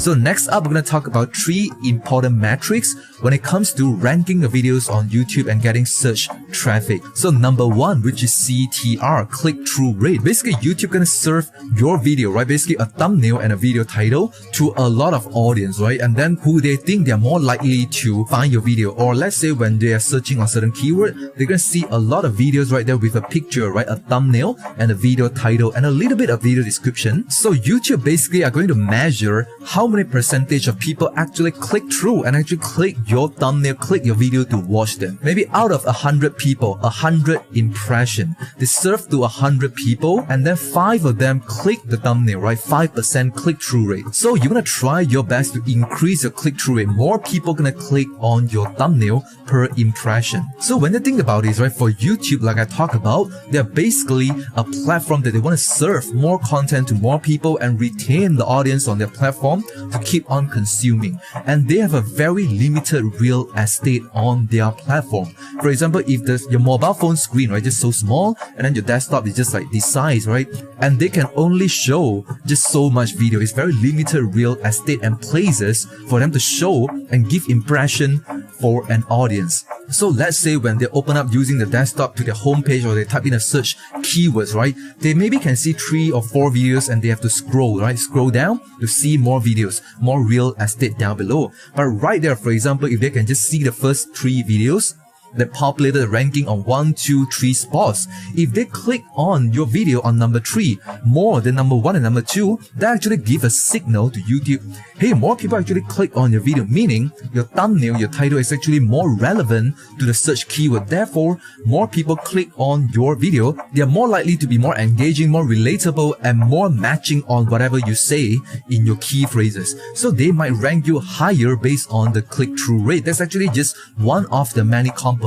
So next up, we're going to talk about 3 important metrics when it comes to ranking your videos on YouTube and getting search traffic. So number 1, which is CTR, click-through rate. Basically, YouTube going to serve your video, right? Basically, a thumbnail and a video title to a lot of audience, right? And then who they think they're more likely to find your video. Or let's say when they are searching on certain keyword, they're going to see a lot of videos right there with a picture, right? A thumbnail and a video title and a little bit of video description. So YouTube basically are going to measure how many percentage of people actually click through and actually click your thumbnail, click your video to watch them. Maybe out of 100 people, 100 impression, they serve to 100 people and then 5 of them click the thumbnail, right? 5% click-through rate. So you're gonna try your best to increase your click-through rate. More people gonna click on your thumbnail per impression. So when you think about this, right, for YouTube, like I talked about, they're basically a platform that they want to serve more content to more people and retain the audience on their platform to keep on consuming. And they have a very limited real estate on their platform. For example, if your mobile phone screen, right, just so small, and then your desktop is just like this size, right, and they can only show just so much video. It's very limited real estate and places for them to show and give impression for an audience. So let's say when they open up using the desktop to their homepage or they type in a search keywords, right, they maybe can see 3 or 4 videos and they have to scroll, right, scroll down to see more videos, more real estate down below. But right there, for example, if they can just see the first 3 videos that populated the ranking on 1, 2, 3 spots, if they click on your video on number 3 more than number 1 and number 2, that actually give a signal to YouTube, hey, more people actually click on your video, meaning your thumbnail, your title is actually more relevant to the search keyword. Therefore, more people click on your video, they are more likely to be more engaging, more relatable, and more matching on whatever you say in your key phrases. So they might rank you higher based on the click-through rate. That's actually just one of the many components.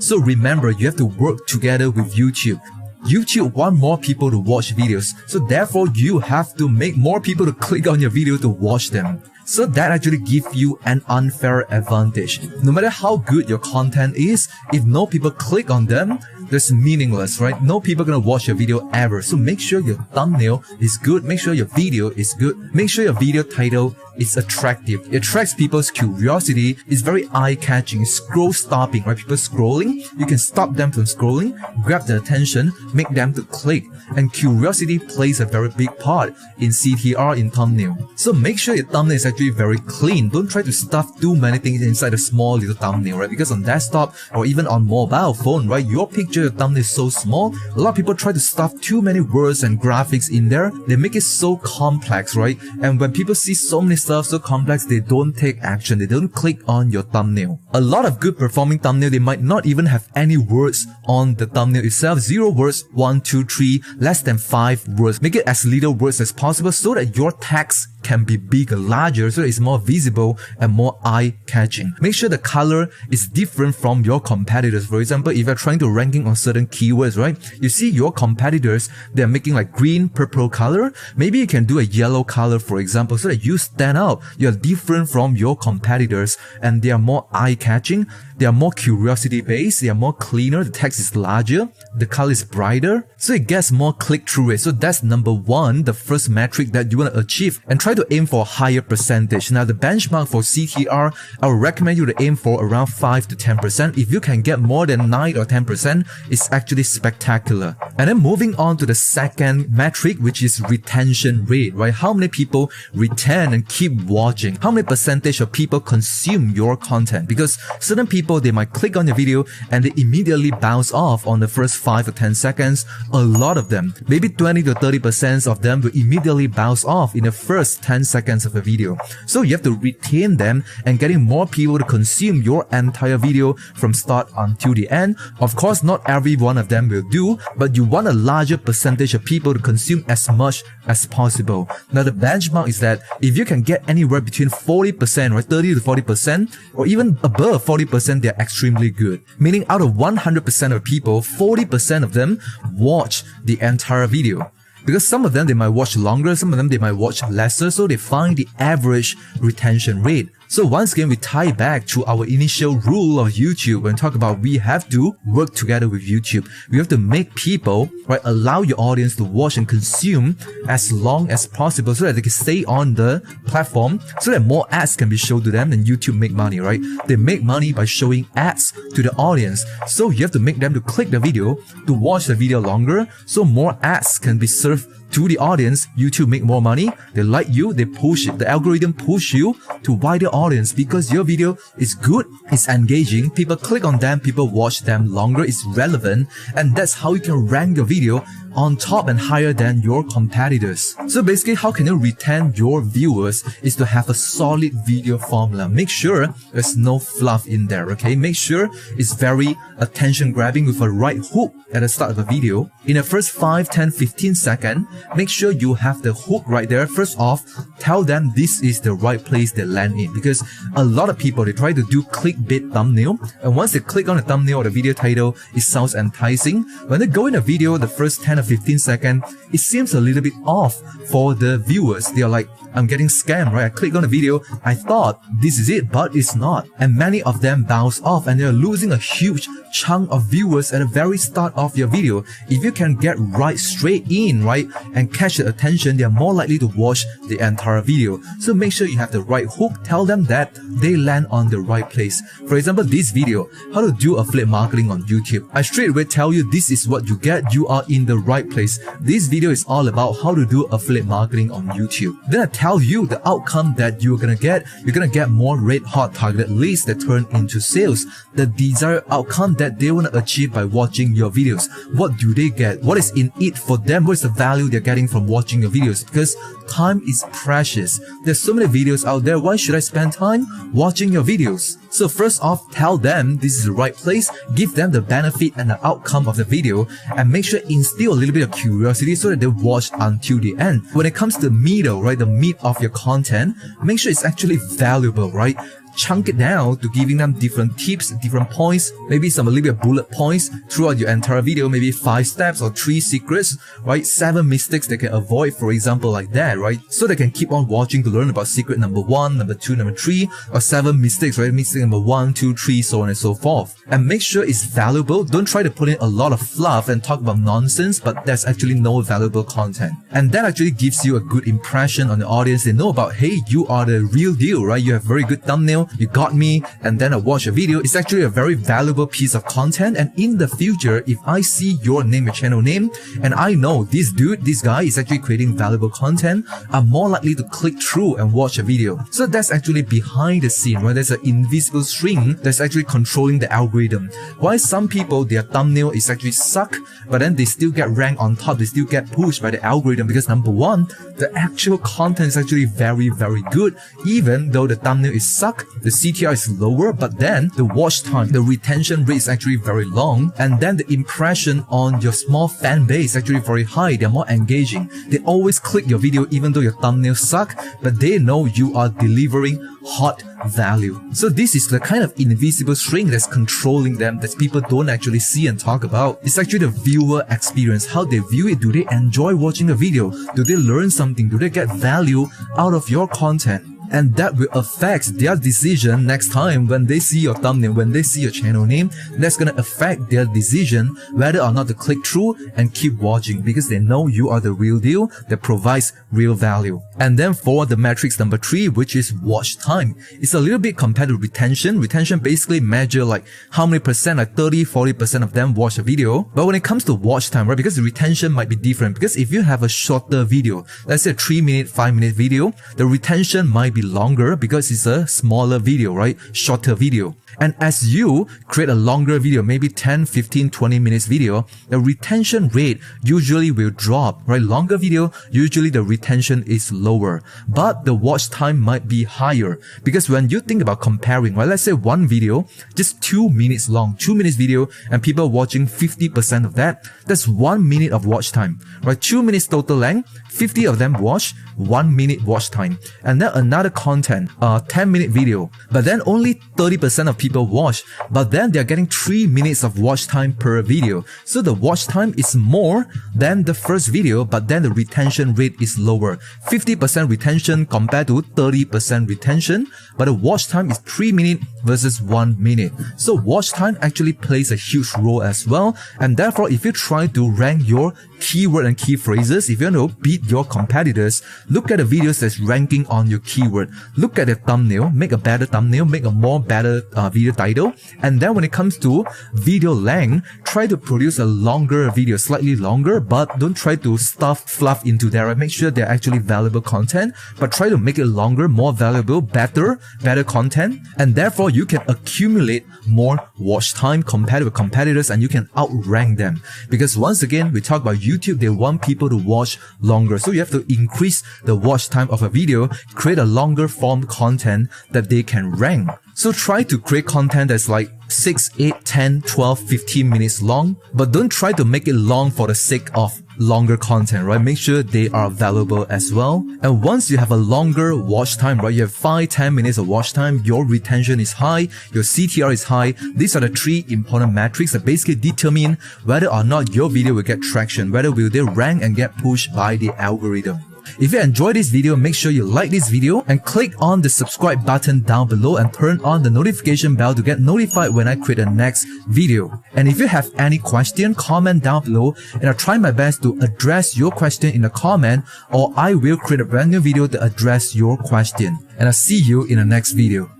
So remember, you have to work together with YouTube. YouTube want more people to watch videos, so therefore you have to make more people to click on your video to watch them. So that actually gives you an unfair advantage. No matter how good your content is, if no people click on them, that's meaningless, right? No people are gonna watch your video ever. So make sure your thumbnail is good, make sure your video is good, make sure your video title is attractive. It attracts people's curiosity, it's very eye-catching, scroll stopping, right? People scrolling, you can stop them from scrolling, grab their attention, make them to click. And curiosity plays a very big part in CTR, in thumbnail. So make sure your thumbnail is actually very clean. Don't try to stuff too many things inside a small little thumbnail, right? Because on desktop or even on mobile phone, right, your picture, your thumbnail is so small, a lot of people try to stuff too many words and graphics in there. They make it so complex, right? And when people see so many stuff so complex, they don't take action, they don't click on your thumbnail. A lot of good performing thumbnail, they might not even have any words on the thumbnail itself. 0 words, 1, 2, 3, less than 5 words. Make it as little words as possible so that your text can be bigger, larger, so it's more visible and more eye-catching. Make sure the color is different from your competitors. For example, if you're trying to ranking on certain keywords, right, you see your competitors, they're making like green, purple color. Maybe you can do a yellow color, for example, so that you stand out. You're different from your competitors and they are more eye-catching. They are more curiosity-based, they are more cleaner, the text is larger, the color is brighter, so it gets more click-through rate. So that's number 1, the first metric that you want to achieve, and try to aim for a higher percentage. Now the benchmark for CTR, I would recommend you to aim for around 5 to 10%. If you can get more than 9 or 10%, it's actually spectacular. And then moving on to the second metric, which is retention rate, right? How many people retain and keep watching? How many percentage of people consume your content? Because certain people, they might click on your video and they immediately bounce off on the first 5 or 10 seconds. A lot of them, maybe 20 to 30% of them will immediately bounce off in the first 10 seconds of a video. So you have to retain them and getting more people to consume your entire video from start until the end. Of course, not every one of them will do, but you want a larger percentage of people to consume as much as possible. Now the benchmark is that if you can get anywhere between 40%, right, 30 to 40%, or even above 40%, they're extremely good. Meaning out of 100% of people, 40% of them watch the entire video. Because some of them, they might watch longer, some of them, they might watch lesser, so they find the average retention rate So once again, we tie back to our initial rule of YouTube when we talk about we have to work together with YouTube. We have to make people, right, allow your audience to watch and consume as long as possible so that they can stay on the platform, so that more ads can be shown to them, and YouTube make money, right? They make money by showing ads to the audience. So you have to make them to click the video, to watch the video longer, so more ads can be served to the audience. YouTube make more money. They like you, they push it. The algorithm push you to wider audience because your video is good, it's engaging, people click on them, people watch them longer, it's relevant, and that's how you can rank your video on top and higher than your competitors. So basically, how can you retain your viewers is to have a solid video formula. Make sure there's no fluff in there, okay? Make sure it's very attention grabbing with a right hook at the start of a video. In the first 5, 10, 15 seconds, make sure you have the hook right there. First off, tell them this is the right place they land in, because a lot of people, they try to do clickbait thumbnail, and once they click on the thumbnail or the video title, it sounds enticing. When they go in a video, the first 10 or 15 seconds, it seems a little bit off for the viewers. They are like, I'm getting scammed, right? I clicked on the video, I thought this is it, but it's not. And many of them bounce off and they're losing a huge chunk of viewers at the very start of your video. If you can get right straight in, right, and catch their attention, they're more likely to watch the entire video. So make sure you have the right hook. Tell them that they land on the right place. For example, this video, how to do affiliate marketing on YouTube. I straight away tell you this is what you get. You are in the right place. This video is all about how to do affiliate marketing on YouTube. Then I tell you the outcome that you're gonna get. You're gonna get more red hot targeted leads that turn into sales. The desired outcome that they want to achieve by watching your videos. What do they get? What is in it for them? What is the value they're getting from watching your videos? Because time is precious. There's so many videos out there. Why should I spend time watching your videos? So first off, tell them this is the right place, give them the benefit and the outcome of the video, and make sure instill a little bit of curiosity so that they watch until the end. When it comes to the middle, right, the meat of your content, make sure it's actually valuable, right? Chunk it down to giving them different tips, different points, maybe some a little bit of bullet points throughout your entire video, maybe 5 steps or 3 secrets, right? 7 mistakes they can avoid, for example, like that, right? So they can keep on watching to learn about secret number 1, number 2, number 3, or 7 mistakes, right? Mistake number 1, 2, 3, so on and so forth. And make sure it's valuable. Don't try to put in a lot of fluff and talk about nonsense, but there's actually no valuable content. And that actually gives you a good impression on the audience. They know about, hey, you are the real deal, right? You have very good thumbnail, you got me, and then I watch a video. It's actually a very valuable piece of content. And in the future, if I see your name, your channel name, and I know this dude, this guy is actually creating valuable content, I'm more likely to click through and watch a video. So that's actually behind the scene, right? There's an invisible string that's actually controlling the algorithm. Why some people, their thumbnail is actually suck, but then they still get ranked on top, they still get pushed by the algorithm, because number one, the actual content is actually very, very good. Even though the thumbnail is suck, the CTR is lower, but then the watch time, the retention rate is actually very long, and then the impression on your small fan base is actually very high. They're more engaging. They always click your video even though your thumbnail suck, but they know you are delivering hot value. So this is the kind of invisible string that's controlling them that people don't actually see and talk about. It's actually the viewer experience, how they view it. Do they enjoy watching the video? Do they learn something? Do they get value out of your content? And that will affect their decision next time when they see your thumbnail, when they see your channel name. That's gonna affect their decision whether or not to click through and keep watching, because they know you are the real deal that provides real value. And then for the metrics number 3, which is watch time, it's a little bit compared to retention. Retention basically measure like how many percent, like 30-40% of them watch a video. But when it comes to watch time, right, because the retention might be different, because if you have a shorter video, let's say a 3-minute, 5-minute video, the retention might be longer because it's a smaller video, right? Shorter video. And as you create a longer video, maybe 10, 15, 20 minutes video, the retention rate usually will drop, right? Longer video, usually the retention is lower, but the watch time might be higher, because when you think about comparing, right? Let's say one video, just 2 minutes long, 2 minutes video, and people watching 50% of that, that's 1 minute of watch time, right? 2 minutes total length, 50 of them watch, 1 minute watch time. And then another content, 10-minute video, but then only 30% of of people watch, but then they're getting 3 minutes of watch time per video. So the watch time is more than the first video, but then the retention rate is lower. 50% retention compared to 30% retention, but the watch time is 3 minutes versus 1 minute. So watch time actually plays a huge role as well, and therefore if you try to rank your keyword and key phrases, if you want to beat your competitors, look at the videos that's ranking on your keyword. Look at the thumbnail, make a better thumbnail, make a more better video title, and then when it comes to video length, try to produce a longer video, slightly longer, but don't try to stuff fluff into there. Make sure they're actually valuable content, but try to make it longer, more valuable, better content, and therefore you can accumulate more watch time compared with competitors, and you can outrank them. Because once again, we talk about YouTube, they want people to watch longer, so you have to increase the watch time of a video, create a longer form content that they can rank. So try to create content that's like 6, 8, 10, 12, 15 minutes long, but don't try to make it long for the sake of longer content, right? Make sure they are valuable as well. And once you have a longer watch time, right, you have 5-10 minutes of watch time, your retention is high, your CTR is high. These are the 3 important metrics that basically determine whether or not your video will get traction, whether will they rank and get pushed by the algorithm. If you enjoyed this video, make sure you like this video and click on the subscribe button down below and turn on the notification bell to get notified when I create the next video. And if you have any question, comment down below and I'll try my best to address your question in the comment, or I will create a brand new video to address your question. And I'll see you in the next video.